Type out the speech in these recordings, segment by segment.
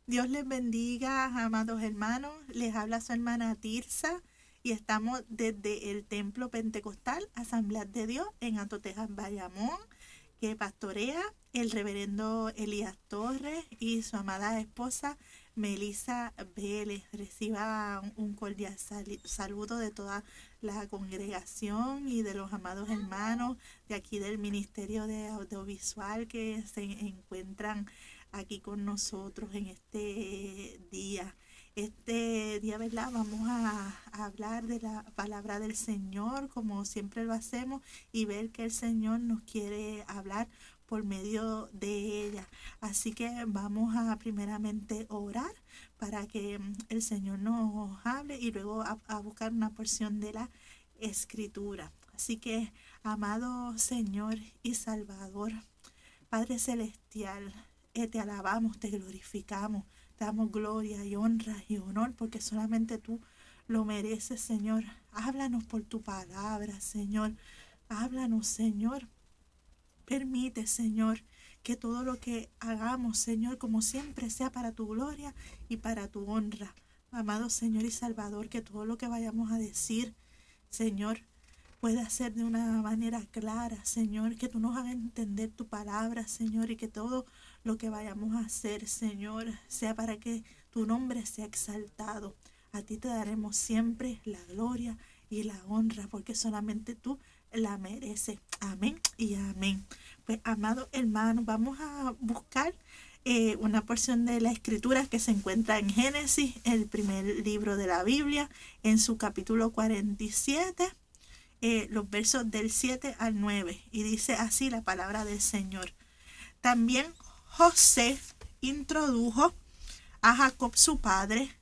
Dios les bendiga, amados hermanos. Les habla su hermana Tirsa y estamos desde el Templo Pentecostal Asamblea de Dios en Atotejas, Bayamón, que pastorea el reverendo Elías Torres y su amada esposa Melissa Vélez. Reciba un cordial saludo de toda la congregación y de los amados hermanos de aquí del Ministerio de Audiovisual que se encuentran aquí con nosotros en este día. Este día, ¿verdad? Vamos a hablar de la palabra del Señor, como siempre lo hacemos, y ver que el Señor nos quiere hablar por medio de ella. Así que vamos a primeramente orar para que el Señor nos hable y luego a buscar una porción de la Escritura. Así que, amado Señor y Salvador, Padre Celestial, te alabamos, te glorificamos, te damos gloria y honra y honor porque solamente tú lo mereces, Señor. Háblanos por tu palabra, Señor. Háblanos, Señor. Permite, Señor, que todo lo que hagamos, Señor, como siempre, sea para tu gloria y para tu honra. Amado Señor y Salvador, que todo lo que vayamos a decir, Señor, pueda ser de una manera clara, Señor, que tú nos hagas entender tu palabra, Señor, y que todo lo que vayamos a hacer, Señor, sea para que tu nombre sea exaltado. A ti te daremos siempre la gloria y la honra, porque solamente tú la mereces. Amén y amén. Pues, amado hermano, vamos a buscar una porción de la escritura que se encuentra en Génesis, el primer libro de la Biblia, en su capítulo 47. Los versos del 7 al 9, y dice así la palabra del Señor. También José introdujo a Jacob su padre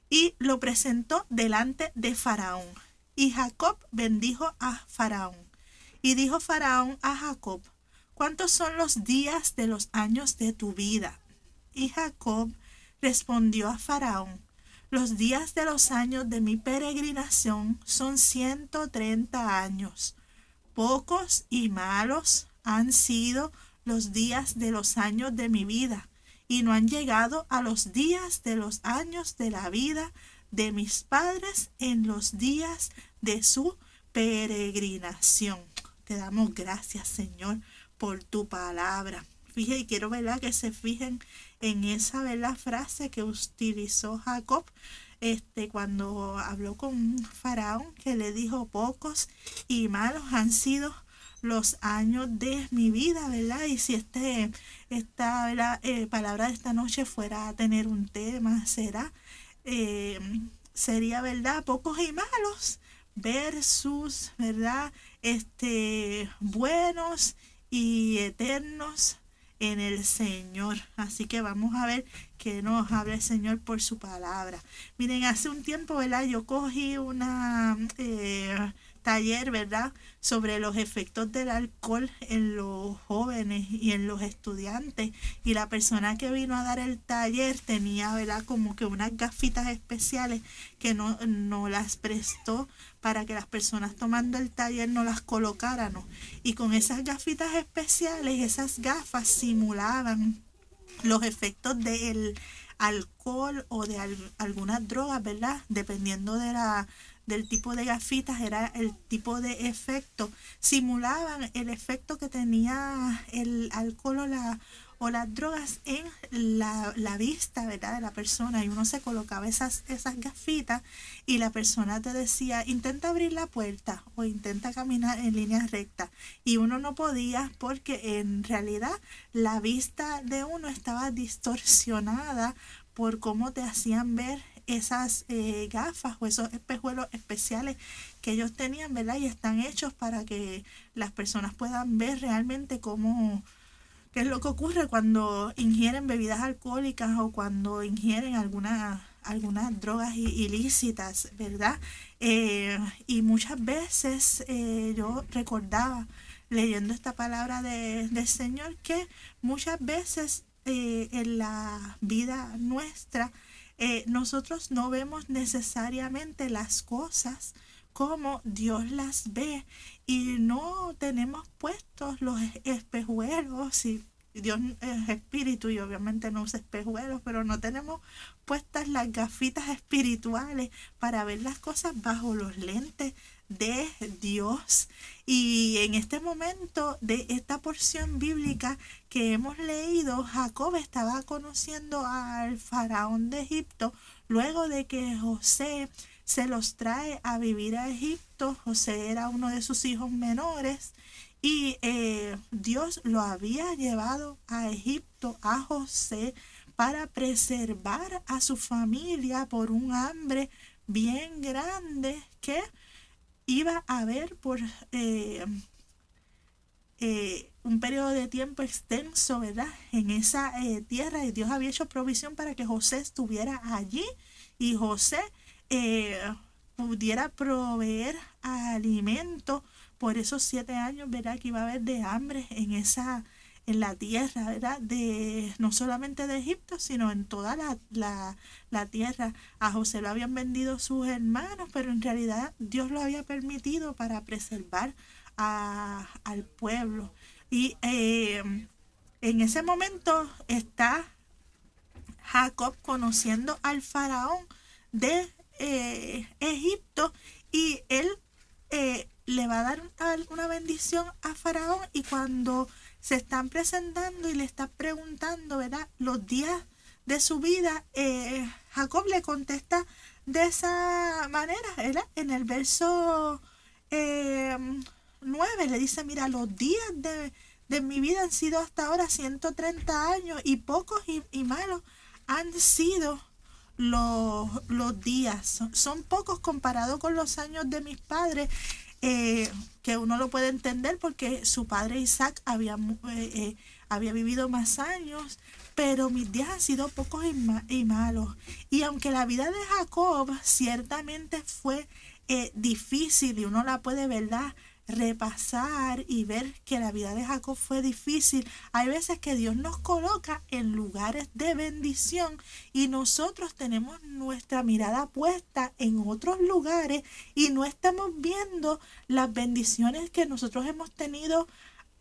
y lo presentó delante de Faraón. Y Jacob bendijo a Faraón. Y dijo Faraón a Jacob: ¿cuántos son los días de los años de tu vida? Y Jacob respondió a Faraón: los días de los años de mi peregrinación son 130 años. Pocos y malos han sido los días de los años de mi vida, y no han llegado a los días de los años de la vida de mis padres en los días de su peregrinación. Te damos gracias, Señor, por tu palabra. Fíjense, y quiero, ¿verdad?, que se fijen en esa, ¿verdad?, frase que utilizó Jacob cuando habló con Faraón, que le dijo: pocos y malos han sido los años de mi vida, ¿verdad? Y si esta ¿verdad?, palabra de esta noche fuera a tener un tema, sería, ¿verdad?, pocos y malos versus, ¿verdad?, buenos y eternos en el Señor. Así que vamos a ver que nos habla el Señor por su palabra. Miren, hace un tiempo, ¿verdad?, yo cogí una taller, ¿verdad?, sobre los efectos del alcohol en los jóvenes y en los estudiantes, y la persona que vino a dar el taller tenía, ¿verdad?, como que unas gafitas especiales que no las prestó para que las personas tomando el taller no las colocaran, ¿no? Y con esas gafitas especiales, esas gafas simulaban los efectos del alcohol o de algunas drogas, ¿verdad? Dependiendo del tipo de gafitas, era el tipo de efecto. Simulaban el efecto que tenía el alcohol o las drogas en la vista, ¿verdad?, de la persona. Y uno se colocaba esas gafitas y la persona te decía: intenta abrir la puerta o intenta caminar en línea recta. Y uno no podía, porque en realidad la vista de uno estaba distorsionada por cómo te hacían ver esas gafas o esos espejuelos especiales que ellos tenían, ¿verdad? Y están hechos para que las personas puedan ver realmente qué es lo que ocurre cuando ingieren bebidas alcohólicas o cuando ingieren algunas drogas ilícitas, ¿verdad? Y muchas veces yo recordaba, leyendo esta palabra del Señor, que muchas veces en la vida nuestra nosotros no vemos necesariamente las cosas como Dios las ve, y no tenemos puestos los espejuelos y Dios es espíritu y obviamente no usa espejuelos, pero no tenemos puestas las gafitas espirituales para ver las cosas bajo los lentes de Dios. Y en este momento de esta porción bíblica que hemos leído, Jacob estaba conociendo al faraón de Egipto luego de que José se los trae a vivir a Egipto. José era uno de sus hijos menores y Dios lo había llevado a Egipto a José para preservar a su familia por un hambre bien grande que iba a haber por un periodo de tiempo extenso, ¿verdad? En esa tierra, y Dios había hecho provisión para que José estuviera allí y José pudiera proveer alimento por esos 7 años, ¿verdad? Que iba a haber de hambre en la tierra, ¿verdad? No solamente de Egipto, sino en toda la tierra. A José lo habían vendido sus hermanos, pero en realidad Dios lo había permitido para preservar al pueblo. Y en ese momento está Jacob conociendo al faraón de Egipto, y él le va a dar una bendición a faraón, y cuando se están presentando y le está preguntando, ¿verdad?, los días de su vida, Jacob le contesta de esa manera, ¿verdad? En el verso 9 le dice: mira, los días de mi vida han sido hasta ahora 130 años, y pocos y malos han sido los días. Son pocos comparados con los años de mis padres, que uno lo puede entender porque su padre Isaac había vivido más años, pero mis días han sido pocos y malos. Y aunque la vida de Jacob ciertamente fue difícil, y uno la puede, ¿verdad?, repasar y ver que la vida de Jacob fue difícil, hay veces que Dios nos coloca en lugares de bendición y nosotros tenemos nuestra mirada puesta en otros lugares y no estamos viendo las bendiciones que nosotros hemos tenido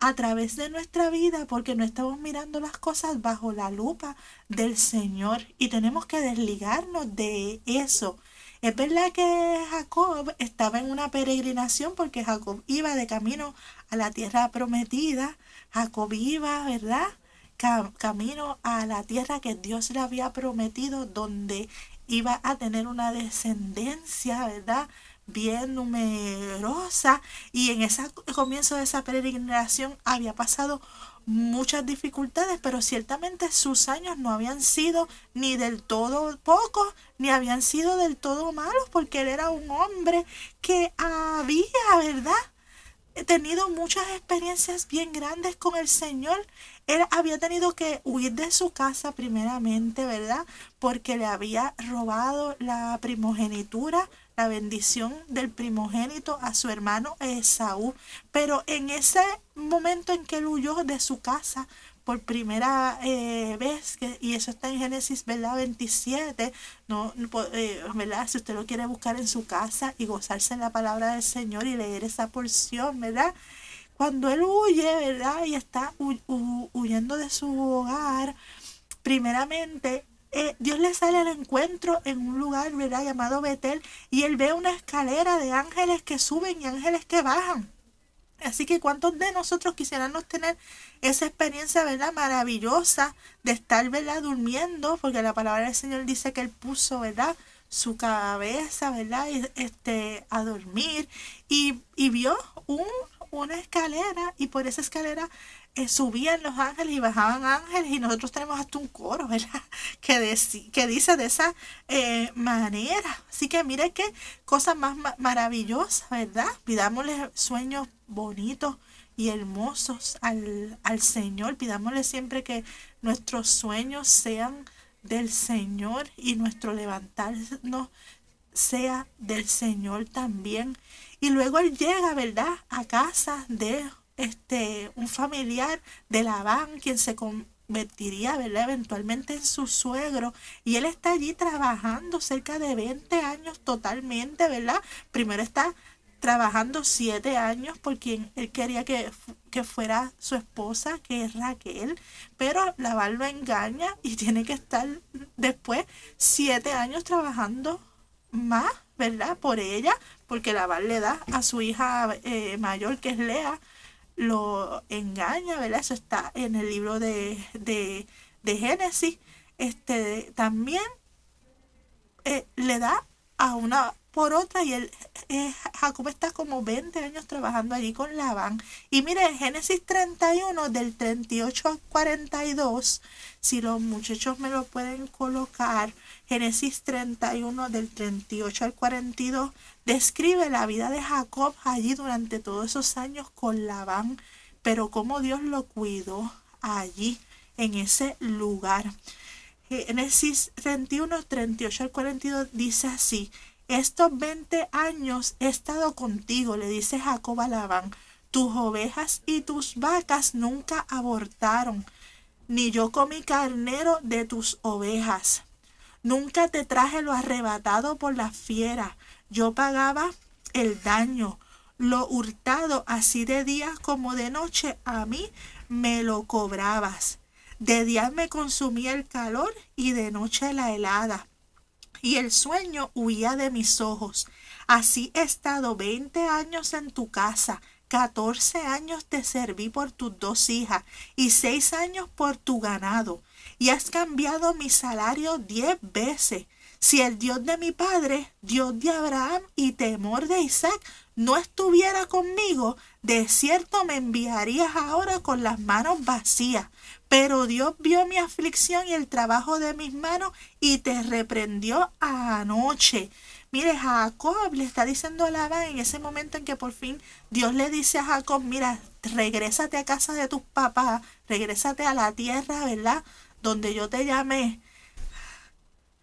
a través de nuestra vida, porque no estamos mirando las cosas bajo la lupa del Señor, y tenemos que desligarnos de eso. Es verdad que Jacob estaba en una peregrinación, porque Jacob iba de camino a la tierra prometida. Jacob iba, ¿verdad?, camino a la tierra que Dios le había prometido, donde iba a tener una descendencia, ¿verdad?, bien numerosa. Y en ese comienzo de esa peregrinación había pasado muchas dificultades, pero ciertamente sus años no habían sido ni del todo pocos, ni habían sido del todo malos, porque él era un hombre que había, ¿verdad?, tenido muchas experiencias bien grandes con el Señor. Él había tenido que huir de su casa primeramente, ¿verdad?, porque le había robado la primogenitura, la bendición del primogénito, a su hermano Esaú. Pero en ese momento en que él huyó de su casa por primera vez, y eso está en Génesis, ¿verdad?, 27, ¿verdad?, si usted lo quiere buscar en su casa y gozarse en la palabra del Señor y leer esa porción, ¿verdad? Cuando él huye, ¿verdad?, y está huyendo de su hogar, primeramente Dios le sale al encuentro en un lugar, ¿verdad?, llamado Betel, y él ve una escalera de ángeles que suben y ángeles que bajan. Así que ¿cuántos de nosotros quisiéramos tener esa experiencia, ¿verdad?, maravillosa de estar, ¿verdad?, durmiendo? Porque la palabra del Señor dice que él puso, ¿verdad?, su cabeza, ¿verdad?, a dormir, y vio una escalera, y por esa escalera subían los ángeles y bajaban ángeles, y nosotros tenemos hasta un coro, ¿verdad?, que dice de esa manera. Así que mire qué cosa más maravillosa, ¿verdad? Pidámosle sueños bonitos y hermosos al Señor. Pidámosle siempre que nuestros sueños sean del Señor y nuestro levantarnos sea del Señor también. Y luego él llega, ¿verdad?, a casa de un familiar de Labán, quien se convertiría, ¿verdad?, eventualmente en su suegro, y él está allí trabajando cerca de 20 años totalmente, ¿verdad? Primero está trabajando 7 años por quien él quería que fuera su esposa, que es Raquel, pero Labán lo engaña y tiene que estar después 7 años trabajando más, ¿verdad? Por ella, porque Labán le da a su hija mayor, que es Lea, lo engaña, ¿verdad? Eso está en el libro de Génesis. También le da a una por otra y Jacob está como 20 años trabajando allí con Labán. Y mire, Génesis 31 del 38 al 42, si los muchachos me lo pueden colocar, Génesis 31 del 38 al 42 describe la vida de Jacob allí durante todos esos años con Labán, pero cómo Dios lo cuidó allí en ese lugar. Génesis 31, 38 al 42 dice así: estos 20 años he estado contigo, le dice Jacob a Labán, tus ovejas y tus vacas nunca abortaron, ni yo comí carnero de tus ovejas. Nunca te traje lo arrebatado por la fiera, yo pagaba el daño, lo hurtado así de día como de noche a mí me lo cobrabas. De día me consumía el calor y de noche la helada, y el sueño huía de mis ojos. Así he estado 20 años en tu casa, 14 años te serví por tus 2 hijas y 6 años por tu ganado, y has cambiado mi salario 10 veces. Si el Dios de mi padre, Dios de Abraham y temor de Isaac, no estuviera conmigo, de cierto me enviarías ahora con las manos vacías. Pero Dios vio mi aflicción y el trabajo de mis manos y te reprendió anoche. Mire, Jacob le está diciendo a Labán en ese momento en que por fin Dios le dice a Jacob, mira, regrésate a casa de tus papás, regrésate a la tierra, ¿verdad? Donde yo te llamé.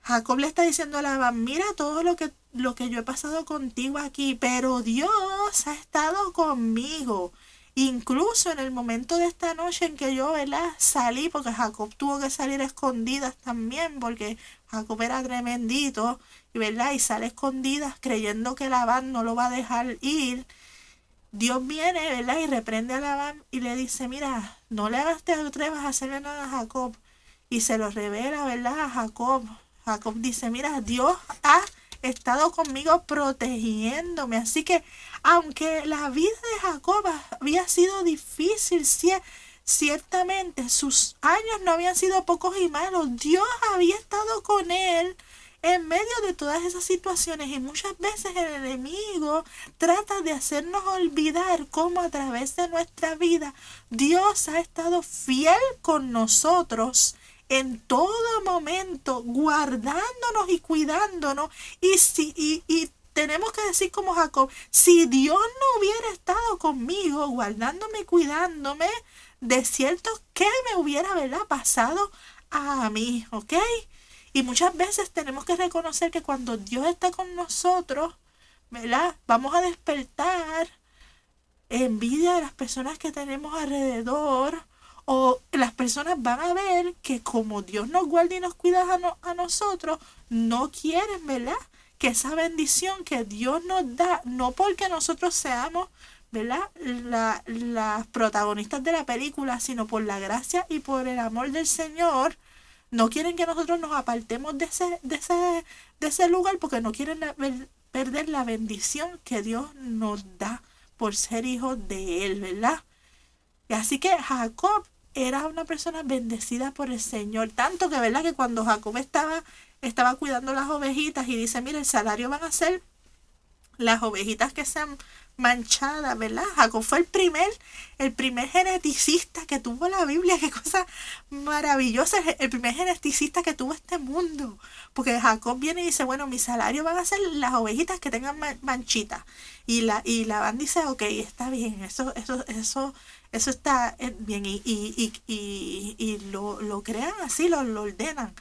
Jacob le está diciendo a Labán, mira todo lo que yo he pasado contigo aquí, pero Dios ha estado conmigo. Incluso en el momento de esta noche en que yo, ¿verdad?, salí, porque Jacob tuvo que salir a escondidas también, porque Jacob era tremendito, ¿verdad? Y sale a escondidas creyendo que Labán no lo va a dejar ir. Dios viene, ¿verdad?, y reprende a Labán y le dice, mira, no le hagas, te atrevas a hacerle nada a Jacob. Y se lo revela, ¿verdad?, a Jacob. Jacob dice, mira, Dios ha estado conmigo protegiéndome. Así que aunque la vida de Jacob había sido difícil, ciertamente sus años no habían sido pocos y malos. Dios había estado con él en medio de todas esas situaciones, y muchas veces el enemigo trata de hacernos olvidar cómo a través de nuestra vida Dios ha estado fiel con nosotros en todo momento, guardándonos y cuidándonos. Y tenemos que decir como Jacob, si Dios no hubiera estado conmigo, guardándome y cuidándome, de cierto, ¿qué me hubiera, ¿verdad?, pasado a mí? ¿Ok? Y muchas veces tenemos que reconocer que cuando Dios está con nosotros, ¿verdad?, vamos a despertar envidia de las personas que tenemos alrededor, o las personas van a ver que como Dios nos guarda y nos cuida a nosotros, no quieren, ¿verdad?, que esa bendición que Dios nos da, no porque nosotros seamos, ¿verdad?, las protagonistas de la película, sino por la gracia y por el amor del Señor, no quieren que nosotros nos apartemos de ese lugar, porque no quieren perder la bendición que Dios nos da por ser hijos de Él, ¿verdad? Y así que Jacob era una persona bendecida por el Señor, tanto que, ¿verdad?, que cuando Jacob estaba cuidando las ovejitas y dice, mira, el salario van a ser las ovejitas que sean manchadas, ¿verdad? Jacob fue el primer geneticista que tuvo la Biblia. Qué cosa maravillosa, el primer geneticista que tuvo este mundo, porque Jacob viene y dice, bueno, mi salario van a ser las ovejitas que tengan manchitas, y Labán dice, ok, está bien, eso está bien, y lo crean así, lo ordenan,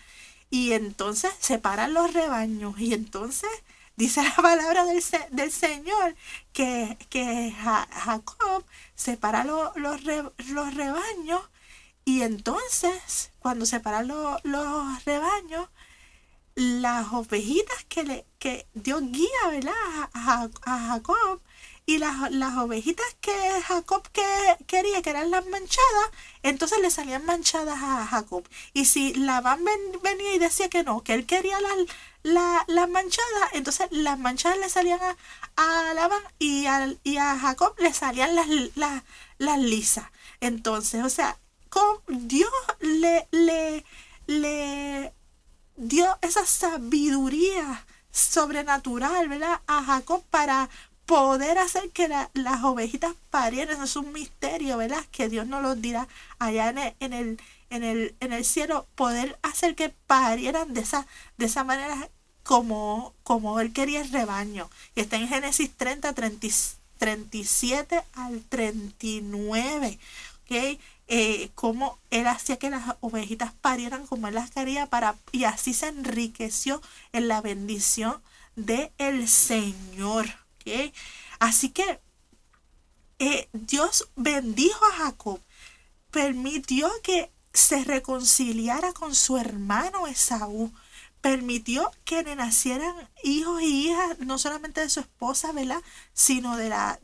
y entonces separan los rebaños, y entonces dice la palabra del Señor que Jacob separa los rebaños, y entonces cuando separa los rebaños, las ovejitas que Dios guía, ¿verdad? A Jacob. Y las ovejitas que Jacob quería, que eran las manchadas, entonces le salían manchadas a Jacob. Y si Labán venía y decía que no, que él quería las manchadas, entonces las manchadas le salían a Labán y a Jacob le salían las lisas. Entonces, o sea, Dios le dio esa sabiduría sobrenatural, ¿verdad? A Jacob para poder hacer que las ovejitas parieran. Eso es un misterio, ¿verdad? Que Dios nos lo dirá allá en el cielo, poder hacer que parieran de esa manera como él quería el rebaño. Y está en Génesis 37 al 39, ¿ok? Cómo él hacía que las ovejitas parieran como él las quería y así se enriqueció en la bendición del Señor. ¿Okay? Así que Dios bendijo a Jacob, permitió que se reconciliara con su hermano Esaú, permitió que le nacieran hijos y hijas, no solamente de su esposa, ¿verdad? Sino de las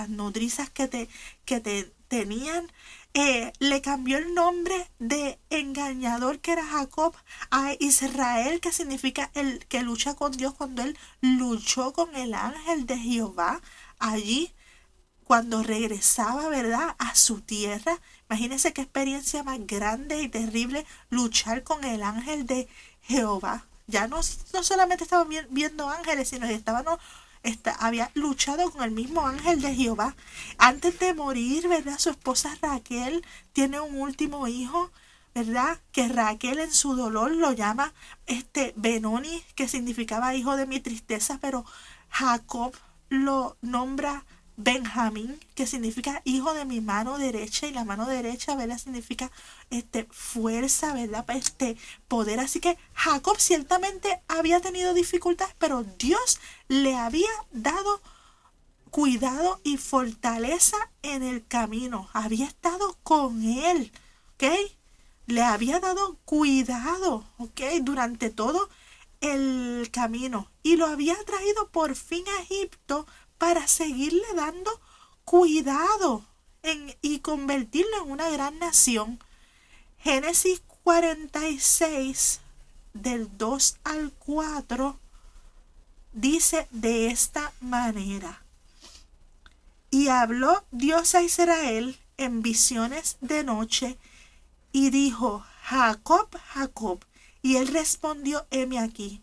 nodrizas que tenían. Le cambió el nombre de engañador, que era Jacob, a Israel, que significa el que lucha con Dios, cuando él luchó con el ángel de Jehová allí cuando regresaba, ¿verdad?, a su tierra. Imagínense qué experiencia más grande y terrible luchar con el ángel de Jehová. Ya no solamente estaban viendo ángeles, sino que había luchado con el mismo ángel de Jehová. Antes de morir, ¿verdad?, su esposa Raquel tiene un último hijo, ¿verdad?, que Raquel en su dolor lo llama Benoni, que significaba hijo de mi tristeza, pero Jacob lo nombra Benjamín, que significa hijo de mi mano derecha, y la mano derecha, ¿verdad?, significa fuerza, ¿verdad?, poder. Así que Jacob ciertamente había tenido dificultades, pero Dios le había dado cuidado y fortaleza en el camino, había estado con él, ¿ok? Le había dado cuidado, ¿ok?, durante todo el camino, y lo había traído por fin a Egipto para seguirle dando cuidado y convertirlo en una gran nación. Génesis 46, del 2 al 4, dice de esta manera: y habló Dios a Israel en visiones de noche, y dijo: Jacob, Jacob. Y él respondió: heme aquí.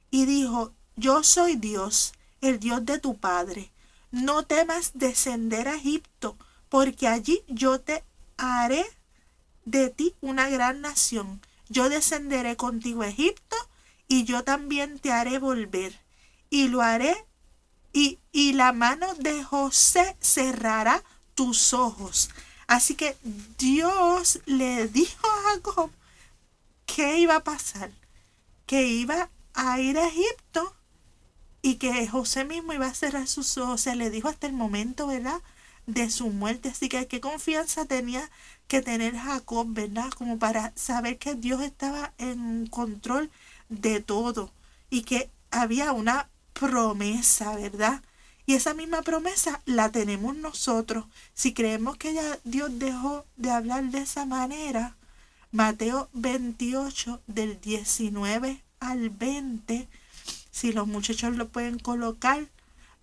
Y dijo: yo soy Dios, el Dios de tu padre. No temas descender a Egipto, porque allí yo te haré de ti una gran nación. Yo descenderé contigo a Egipto, y yo también te haré volver. Y lo haré, y la mano de José cerrará tus ojos. Así que Dios le dijo a Jacob qué iba a pasar, que iba a ir a Egipto y que José mismo iba a cerrar sus ojos. Se le dijo hasta el momento, ¿verdad?, de su muerte. Así que qué confianza tenía que tener Jacob, ¿verdad?, como para saber que Dios estaba en control de todo y que había una promesa, ¿verdad? Y esa misma promesa la tenemos nosotros. Si creemos que ya Dios dejó de hablar de esa manera, Mateo 28, del 19 al 20, si los muchachos lo pueden colocar,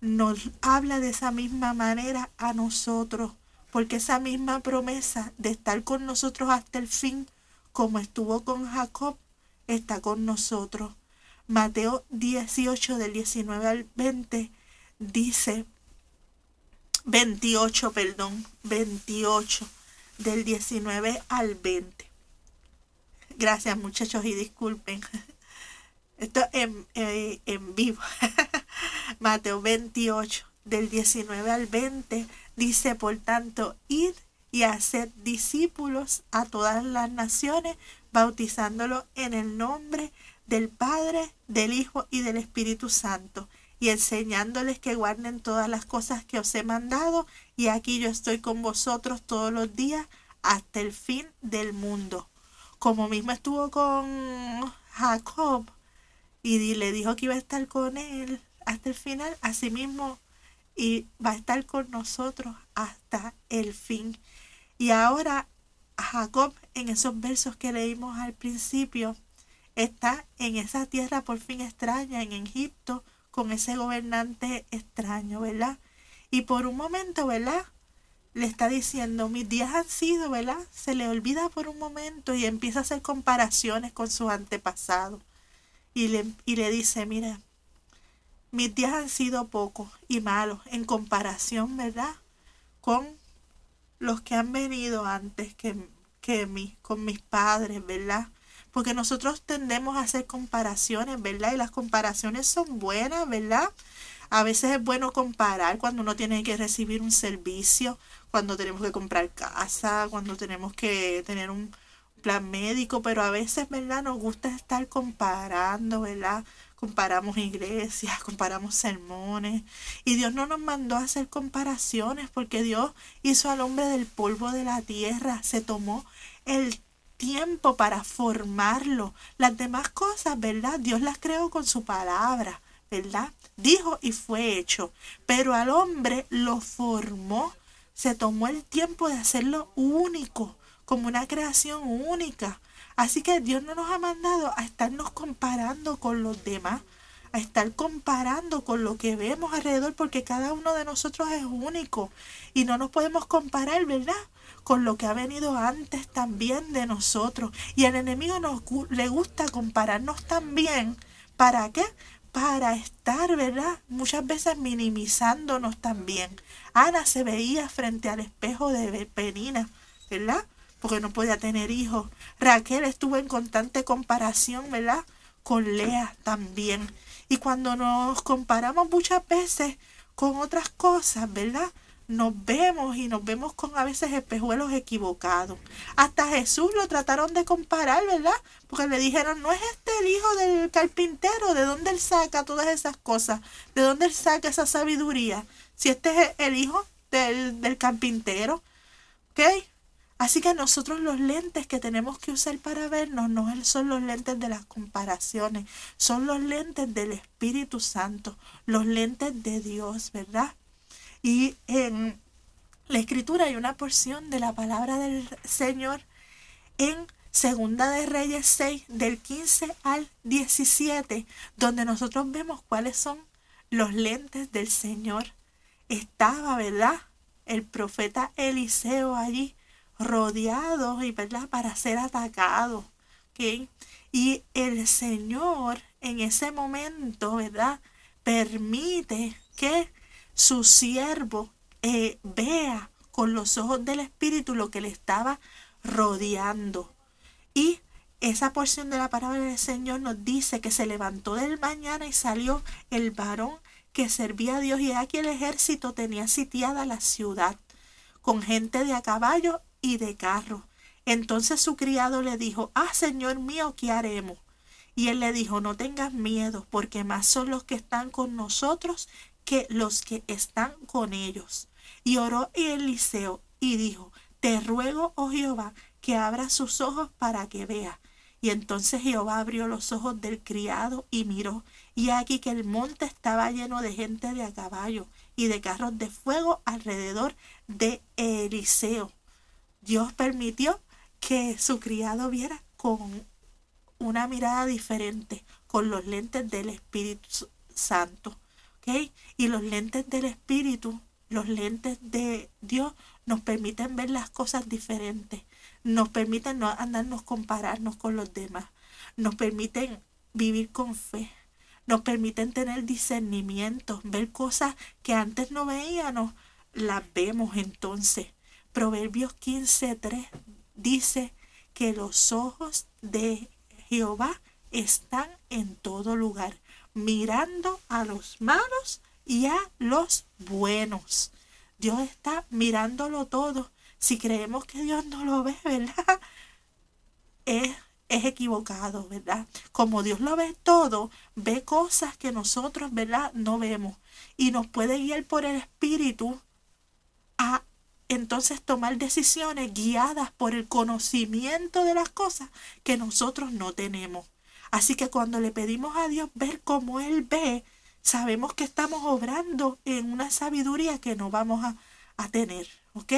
nos habla de esa misma manera a nosotros, porque esa misma promesa de estar con nosotros hasta el fin, como estuvo con Jacob, está con nosotros. Mateo 18, del 19 al 20, dice, 28, del 19 al 20. Gracias, muchachos, y disculpen. Esto en vivo. Mateo 28, del 19 al 20, dice: por tanto, id y haced discípulos a todas las naciones, bautizándolos en el nombre del Padre, del Hijo y del Espíritu Santo, y enseñándoles que guarden todas las cosas que os he mandado, y aquí yo estoy con vosotros todos los días hasta el fin del mundo. Como mismo estuvo con Jacob y le dijo que iba a estar con él hasta el final, asimismo y va a estar con nosotros hasta el fin. Y ahora Jacob, en esos versos que leímos al principio, está en esa tierra por fin extraña, en Egipto, con ese gobernante extraño, ¿verdad? Y por un momento, ¿verdad? Le está diciendo, mis días han sido, ¿verdad? Se le olvida por un momento y empieza a hacer comparaciones con sus antepasados. Y le dice, mira, mis días han sido pocos y malos en comparación, ¿verdad? Con los que han venido antes con mis padres, ¿verdad? Porque nosotros tendemos a hacer comparaciones, ¿verdad? Y las comparaciones son buenas, ¿verdad? A veces es bueno comparar cuando uno tiene que recibir un servicio, cuando tenemos que comprar casa, cuando tenemos que tener un plan médico, pero a veces, ¿verdad? Nos gusta estar comparando, ¿verdad? Comparamos iglesias, comparamos sermones. Y Dios no nos mandó a hacer comparaciones porque Dios hizo al hombre del polvo de la tierra, se tomó el tiempo para formarlo. Las demás cosas, ¿verdad? Dios las creó con su palabra, ¿verdad? Dijo y fue hecho. Pero al hombre lo formó, se tomó el tiempo de hacerlo único, como una creación única. Así que Dios no nos ha mandado a estarnos comparando con los demás, a estar comparando con lo que vemos alrededor, porque cada uno de nosotros es único y no nos podemos comparar, ¿verdad? Con lo que ha venido antes también de nosotros. Y al enemigo le gusta compararnos también. ¿Para qué? Para estar, ¿verdad? Muchas veces minimizándonos también. Ana se veía frente al espejo de Penina, ¿verdad? Porque no podía tener hijos. Raquel estuvo en constante comparación, ¿verdad? Con Lea también. Y cuando nos comparamos muchas veces con otras cosas, ¿verdad? Nos vemos con a veces espejuelos equivocados. Hasta Jesús lo trataron de comparar, ¿verdad? Porque le dijeron, ¿no es este el hijo del carpintero? ¿De dónde él saca todas esas cosas? ¿De dónde él saca esa sabiduría? Si este es el hijo del carpintero, ¿ok? Así que nosotros los lentes que tenemos que usar para vernos no son los lentes de las comparaciones, son los lentes del Espíritu Santo, los lentes de Dios, ¿verdad? Y en la Escritura hay una porción de la palabra del Señor en Segunda de Reyes 6, del 15 al 17, donde nosotros vemos cuáles son los lentes del Señor. Estaba, ¿verdad?, el profeta Eliseo allí, rodeado, y ¿verdad?, para ser atacado, ¿ok? Y el Señor en ese momento, ¿verdad?, permite que su siervo vea con los ojos del Espíritu lo que le estaba rodeando. Y esa porción de la palabra del Señor nos dice que se levantó del mañana y salió el varón que servía a Dios, y aquí el ejército tenía sitiada la ciudad con gente de a caballo y de carro. Entonces su criado le dijo, Señor mío, ¿qué haremos? Y él le dijo, no tengas miedo, porque más son los que están con nosotros que los que están con ellos. Y oró Eliseo y dijo, te ruego, oh Jehová, que abra sus ojos para que vea. Y entonces Jehová abrió los ojos del criado y miró, y aquí que el monte estaba lleno de gente de a caballo y de carros de fuego alrededor de Eliseo. Dios permitió que su criado viera con una mirada diferente, con los lentes del Espíritu Santo, ¿ok? Y los lentes del Espíritu, los lentes de Dios, nos permiten ver las cosas diferentes, nos permiten no andarnos compararnos con los demás, nos permiten vivir con fe, nos permiten tener discernimiento, ver cosas que antes no veíamos, las vemos entonces. Proverbios 15:3 dice que los ojos de Jehová están en todo lugar, mirando a los malos y a los buenos. Dios está mirándolo todo. Si creemos que Dios no lo ve, ¿verdad?, es equivocado, ¿verdad? Como Dios lo ve todo, ve cosas que nosotros, ¿verdad?, no vemos, y nos puede guiar por el Espíritu a entonces tomar decisiones guiadas por el conocimiento de las cosas que nosotros no tenemos. Así que cuando le pedimos a Dios ver como Él ve, sabemos que estamos obrando en una sabiduría que no vamos a tener, ¿ok?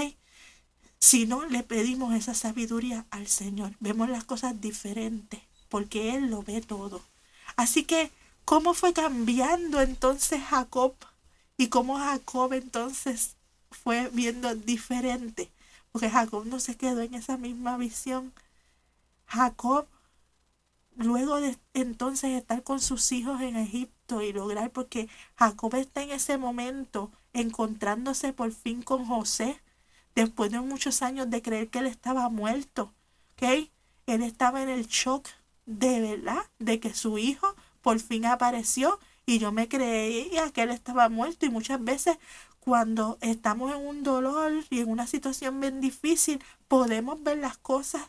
Si no le pedimos esa sabiduría al Señor, vemos las cosas diferentes, porque Él lo ve todo. Así que, ¿cómo fue cambiando entonces Jacob? Y cómo Jacob entonces fue viendo diferente. Porque Jacob no se quedó en esa misma visión. Jacob, luego de entonces estar con sus hijos en Egipto y lograr, porque Jacob está en ese momento encontrándose por fin con José, después de muchos años de creer que él estaba muerto, ¿ok? Él estaba en el shock de verdad, de que su hijo por fin apareció y yo me creía que él estaba muerto y muchas veces cuando estamos en un dolor y en una situación bien difícil podemos ver las cosas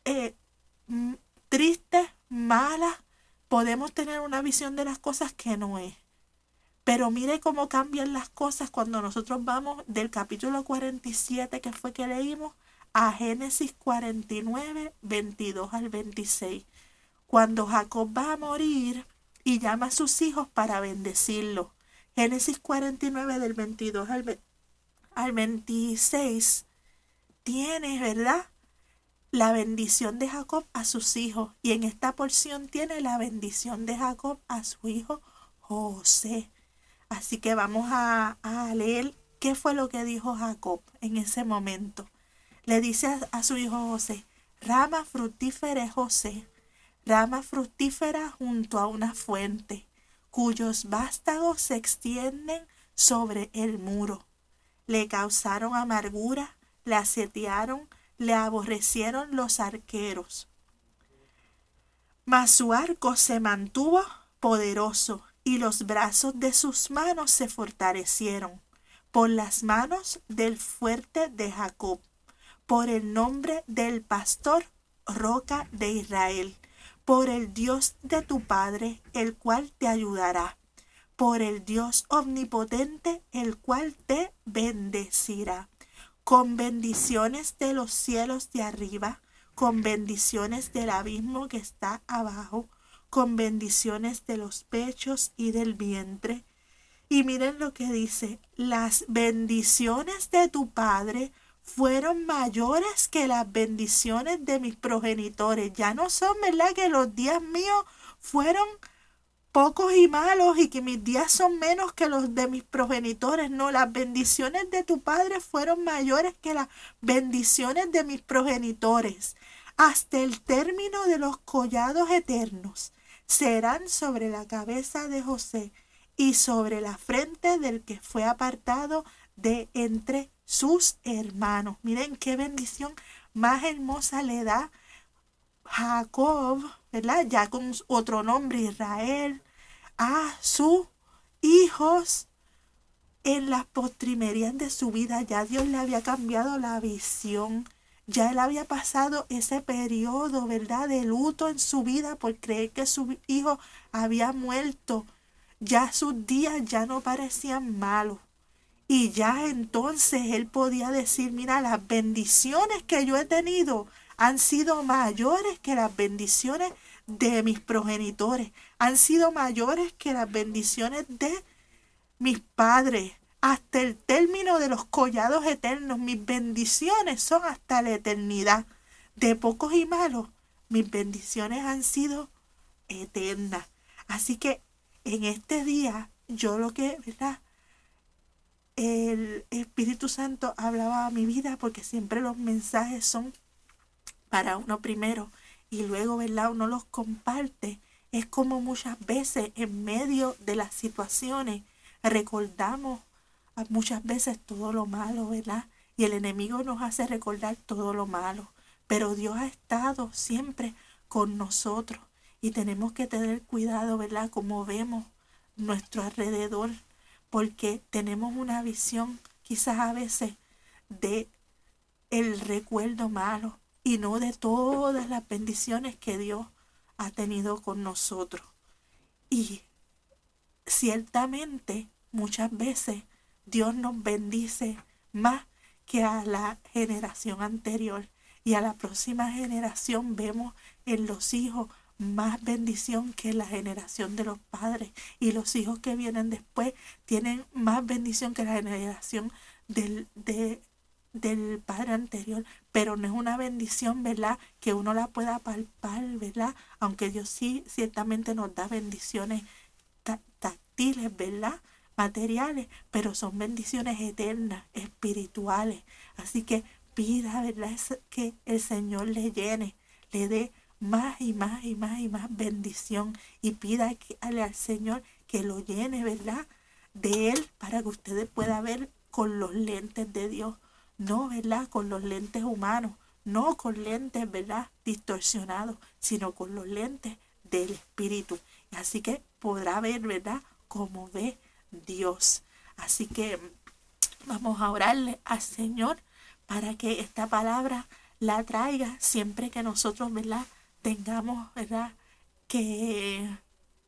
eh, tristes, malas, podemos tener una visión de las cosas que no es. Pero mire cómo cambian las cosas cuando nosotros vamos del capítulo 47 que fue que leímos a Génesis 49, 22 al 26. Cuando Jacob va a morir y llama a sus hijos para bendecirlo. Génesis 49 del 22 al 26 tiene, ¿verdad?, la bendición de Jacob a sus hijos. Y en esta porción tiene la bendición de Jacob a su hijo José. Así que vamos a leer qué fue lo que dijo Jacob en ese momento. Le dice a su hijo José: rama fructífera es José, rama fructífera junto a una fuente, cuyos vástagos se extienden sobre el muro. Le causaron amargura, le asediaron, le aborrecieron los arqueros. Mas su arco se mantuvo poderoso, y los brazos de sus manos se fortalecieron por las manos del fuerte de Jacob, por el nombre del pastor, roca de Israel, por el Dios de tu padre, el cual te ayudará, por el Dios omnipotente, el cual te bendecirá, con bendiciones de los cielos de arriba, con bendiciones del abismo que está abajo, con bendiciones de los pechos y del vientre. Y miren lo que dice: las bendiciones de tu padre fueron mayores que las bendiciones de mis progenitores. Ya no son, ¿verdad?, que los días míos fueron pocos y malos y que mis días son menos que los de mis progenitores. No, las bendiciones de tu padre fueron mayores que las bendiciones de mis progenitores. Hasta el término de los collados eternos serán sobre la cabeza de José y sobre la frente del que fue apartado de entre sus hermanos. Miren qué bendición más hermosa le da Jacob, ¿verdad?, ya con otro nombre, Israel, a sus hijos en las postrimerías de su vida. Ya Dios le había cambiado la visión. Ya él había pasado ese periodo, ¿verdad?, de luto en su vida por creer que su hijo había muerto. Ya sus días ya no parecían malos. Y ya entonces él podía decir: mira, las bendiciones que yo he tenido han sido mayores que las bendiciones de mis progenitores. Han sido mayores que las bendiciones de mis padres. Hasta el término de los collados eternos. Mis bendiciones son hasta la eternidad. De pocos y malos, mis bendiciones han sido eternas. Así que en este día, yo lo que, ¿verdad?, el Espíritu Santo hablaba a mi vida, porque siempre los mensajes son para uno primero y luego, ¿verdad?, uno los comparte. Es como muchas veces en medio de las situaciones recordamos muchas veces todo lo malo, ¿verdad? Y el enemigo nos hace recordar todo lo malo. Pero Dios ha estado siempre con nosotros y tenemos que tener cuidado, ¿verdad?, como vemos nuestro alrededor, porque tenemos una visión quizás a veces de el recuerdo malo y no de todas las bendiciones que Dios ha tenido con nosotros. Y ciertamente muchas veces Dios nos bendice más que a la generación anterior, y a la próxima generación vemos en los hijos más bendición que la generación de los padres, y los hijos que vienen después tienen más bendición que la generación del padre anterior, pero no es una bendición, ¿verdad?, que uno la pueda palpar, ¿verdad?, aunque Dios sí ciertamente nos da bendiciones táctiles, ¿verdad?, materiales, pero son bendiciones eternas, espirituales. Así que pida, ¿verdad?, que el Señor le llene, le dé más y más y más y más bendición, y pida al Señor que lo llene, ¿verdad?, de Él, para que ustedes puedan ver con los lentes de Dios, no, ¿verdad?, con los lentes humanos, no con lentes, ¿verdad?, distorsionados, sino con los lentes del Espíritu. Así que podrá ver, ¿verdad?, como ve Dios. Así que vamos a orarle al Señor para que esta palabra la traiga siempre que nosotros, ¿verdad?, tengamos, ¿verdad?, que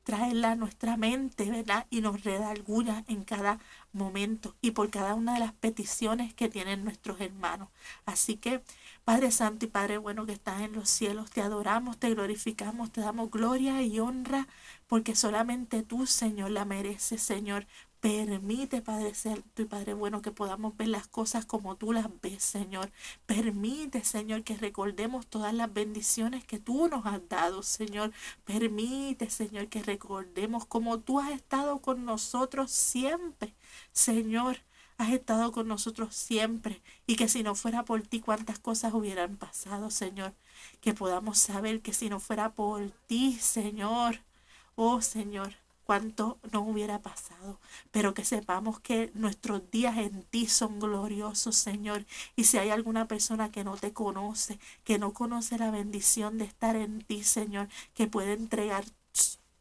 traerla a nuestra mente, ¿verdad?, y nos redarguya en cada momento y por cada una de las peticiones que tienen nuestros hermanos. Así que, Padre Santo y Padre bueno que estás en los cielos, te adoramos, te glorificamos, te damos gloria y honra, porque solamente tú, Señor, la mereces, Señor. Permite, Padre Santo y Padre bueno, que podamos ver las cosas como tú las ves, Señor. Permite, Señor, que recordemos todas las bendiciones que tú nos has dado, Señor. Permite, Señor, que recordemos cómo tú has estado con nosotros siempre, Señor. Has estado con nosotros siempre, y que si no fuera por ti, cuántas cosas hubieran pasado, Señor. Que podamos saber que si no fuera por ti, Señor, oh Señor, cuánto no hubiera pasado, pero que sepamos que nuestros días en ti son gloriosos, Señor. Y si hay alguna persona que no te conoce, que no conoce la bendición de estar en ti, Señor, que puede entregar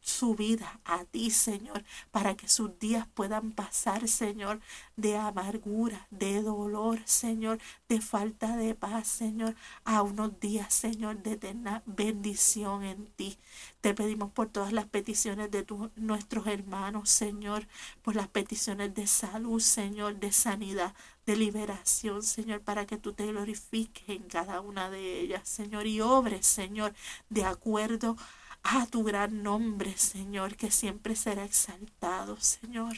su vida a ti, Señor, para que sus días puedan pasar, Señor, de amargura, de dolor, Señor, de falta de paz, Señor, a unos días, Señor, de eterna bendición en ti. Te pedimos por todas las peticiones de nuestros hermanos, Señor, por las peticiones de salud, Señor, de sanidad, de liberación, Señor, para que tú te glorifiques en cada una de ellas, Señor, y obres, Señor, de acuerdo a tu gran nombre, Señor, que siempre será exaltado, Señor,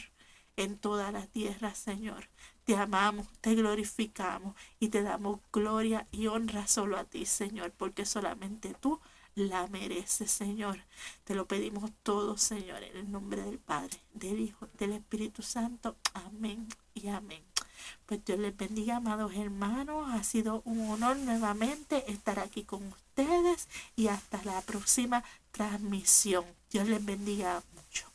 en toda la tierra, Señor. Te amamos, te glorificamos y te damos gloria y honra solo a ti, Señor, porque solamente tú la mereces, Señor. Te lo pedimos todo, Señor, en el nombre del Padre, del Hijo, del Espíritu Santo. Amén y amén. Pues Dios les bendiga, amados hermanos. Ha sido un honor nuevamente estar aquí con ustedes, y hasta la próxima transmisión. Dios les bendiga mucho.